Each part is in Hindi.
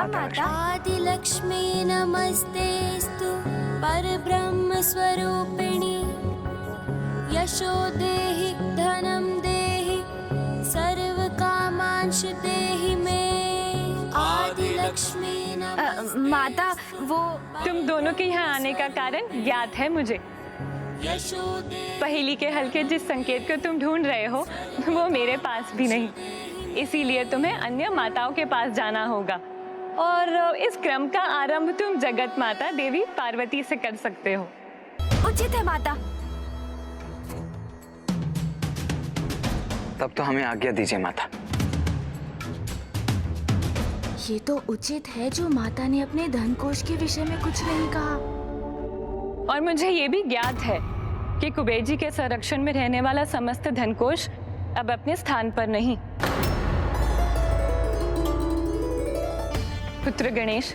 माता। आदिलक्ष्मी नमस्तेस्तु परब्रह्म स्वरूपिणी यशो देहि धनं देहि सर्व कामांश देहि मे आदिलक्ष्मी माता वो तुम दोनों के यहाँ आने का कारण ज्ञात है मुझे। यशो देहि पहेली के हल के जिस संकेत को तुम ढूंढ रहे हो वो मेरे पास भी नहीं, इसीलिए तुम्हें अन्य माताओं के पास जाना होगा और इस क्रम का आरंभ तुम जगत माता देवी पार्वती से कर सकते हो। उचित है माता। तब तो हमें आज्ञा दीजिए माता। ये तो उचित है जो माता ने अपने धन कोष के विषय में कुछ नहीं कहा। और मुझे ये भी ज्ञात है कि कुबेर जी के संरक्षण में रहने वाला समस्त धनकोष अब अपने स्थान पर नहीं। पुत्र गणेश,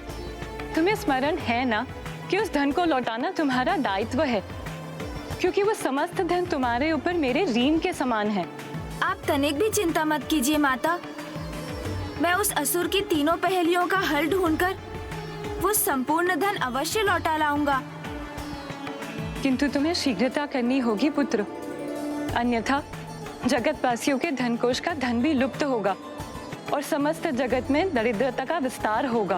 तुम्हें स्मरण है ना कि उस धन को लौटाना तुम्हारा दायित्व है, क्योंकि वो समस्त धन तुम्हारे ऊपर मेरे ऋण के समान है। आप तनिक भी चिंता मत कीजिए माता, मैं उस असुर की तीनों पहेलियों का हल ढूंढकर वो संपूर्ण धन अवश्य लौटा लाऊंगा। किंतु तुम्हें शीघ्रता करनी होगी पुत्र, अन्यथा जगतवासियों के धनकोष का धन भी लुप्त होगा और समस्त जगत में दरिद्रता का विस्तार होगा।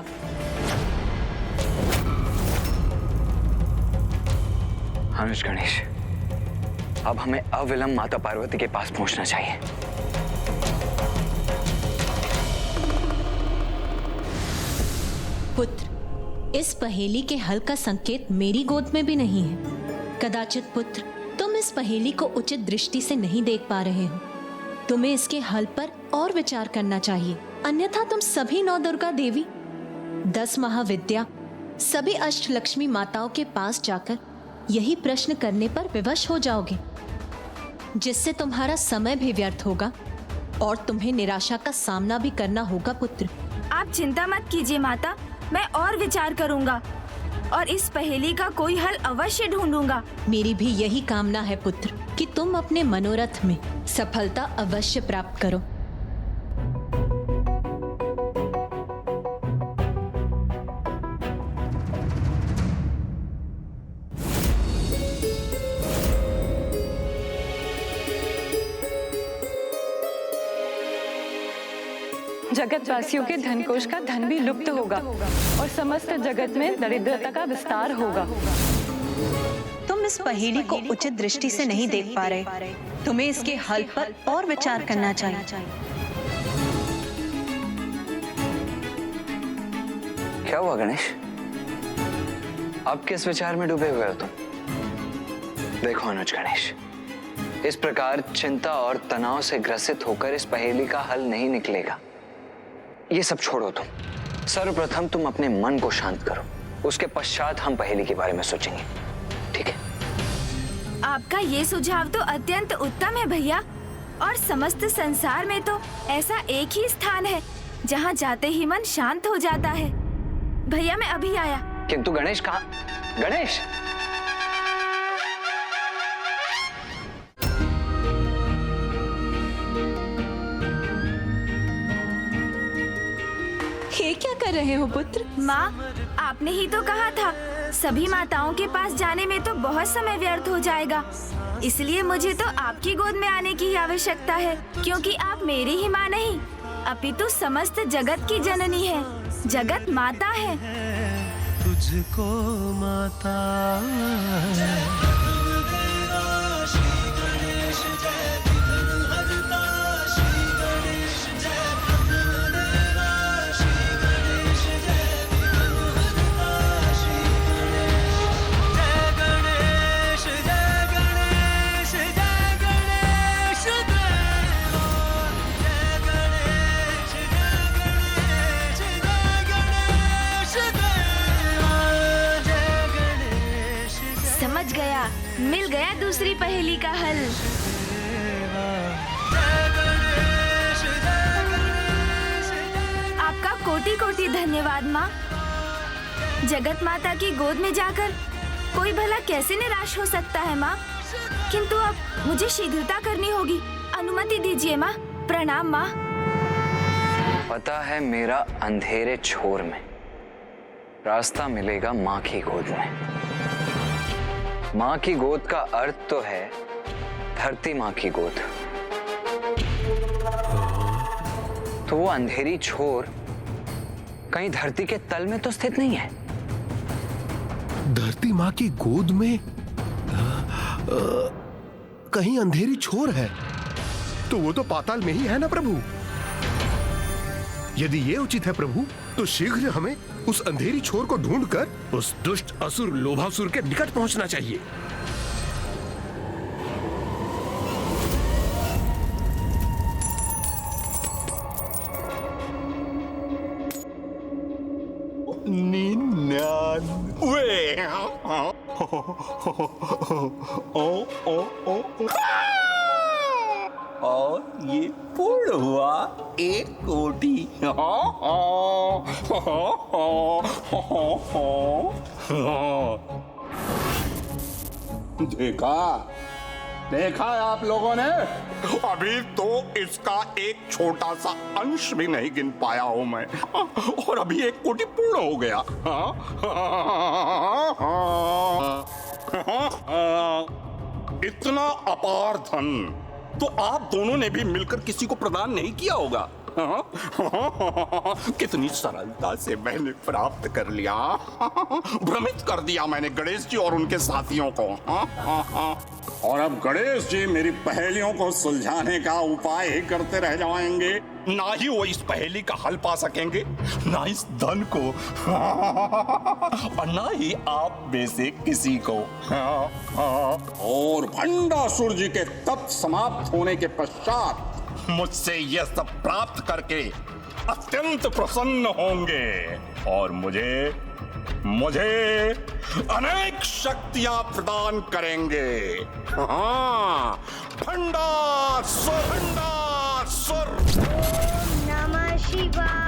अनुज गणेश, अब हमें अविलंब माता पार्वती के पास पहुंचना चाहिए। पुत्र, इस पहेली के हल का संकेत मेरी गोद में भी नहीं है। कदाचित पुत्र तुम इस पहेली को उचित दृष्टि से नहीं देख पा रहे हो। तुम्हें इसके हल पर और विचार करना चाहिए, अन्यथा तुम सभी 9 दुर्गा देवी, 10 महाविद्या, सभी अष्टलक्ष्मी माताओं के पास जाकर यही प्रश्न करने पर विवश हो जाओगे, जिससे तुम्हारा समय भी व्यर्थ होगा और तुम्हें निराशा का सामना भी करना होगा। पुत्र, आप चिंता मत कीजिए माता, मैं और विचार करूंगा और इस पहेली का कोई हल अवश्य ढूंढूंगा। मेरी भी यही कामना है पुत्र कि तुम अपने मनोरथ में सफलता अवश्य प्राप्त करो। जगतवासियों के धनकोष का धन भी लुप्त होगा और समस्त जगत में दरिद्रता का विस्तार होगा। तुम इस पहेली को उचित दृष्टि से नहीं देख पा रहे, तुम्हें इसके हल पर और विचार करना चाहिए। क्या हुआ गणेश, अब किस विचार में डूबे हुए हो तुम? देखो अनुज गणेश, इस प्रकार चिंता और तनाव से ग्रसित होकर इस पहेली का हल नहीं निकलेगा। ये सब छोड़ो तुम। सर्वप्रथम तुम अपने मन को शांत करो, उसके पश्चात हम पहेली के बारे में सोचेंगे, ठीक है? आपका ये सुझाव तो अत्यंत उत्तम है भैया, और समस्त संसार में तो ऐसा एक ही स्थान है जहाँ जाते ही मन शांत हो जाता है। भैया मैं अभी आया। किंतु गणेश कहाँ? गणेश, ये क्या कर रहे हो पुत्र? माँ, आपने ही तो कहा था सभी माताओं के पास जाने में तो बहुत समय व्यर्थ हो जाएगा, इसलिए मुझे तो आपकी गोद में आने की आवश्यकता है, क्योंकि आप मेरी ही माँ नहीं अपितु समस्त जगत की जननी है, जगत माता है। तुझको माता समझ गया, मिल गया दूसरी पहेली का हल। आपका कोटि कोटि धन्यवाद माँ। जगत माता की गोद में जाकर कोई भला कैसे निराश हो सकता है माँ, किंतु अब मुझे शीघ्रता करनी होगी। अनुमति दीजिए माँ। प्रणाम माँ। पता है मेरा अंधेरे छोर में रास्ता मिलेगा माँ की गोद में। माँ की गोद का अर्थ तो है धरती माँ की गोद। तो वो अंधेरी छोर कहीं धरती के तल में तो स्थित नहीं है। धरती माँ की गोद में कहीं अंधेरी छोर है तो वो तो पाताल में ही है ना प्रभु। यदि ये उचित है प्रभु तो शीघ्र हमें उस अंधेरी छोर को ढूंढकर उस दुष्ट असुर लोभासुर के निकट पहुंचना चाहिए। और ये पूर्ण हुआ 1 कोटि। देखा है आप लोगों ने? अभी तो इसका एक छोटा सा अंश भी नहीं गिन पाया हूं मैं, और अभी 1 कोटि पूर्ण हो गया। इतना अपार धन तो आप दोनों ने भी मिलकर किसी को प्रदान नहीं किया होगा। कितनी सरलता से मैंने प्राप्त कर लिया। भ्रमित कर दिया मैंने गणेश जी और उनके साथियों को। और अब गणेश जी मेरी पहेलियों को सुलझाने का उपाय ही करते रह जाएंगे। ना ही वो इस पहेली का हल पा सकेंगे, ना इस धन को, और ना ही आप में से किसी को। और भंडासुर जी के तप समाप्त होने के पश्चात मुझसे यह सब प्राप्त करके अत्यंत प्रसन्न होंगे और मुझे अनेक शक्तियां प्रदान करेंगे। हाँ, भंडासुर। नमः शिवाय।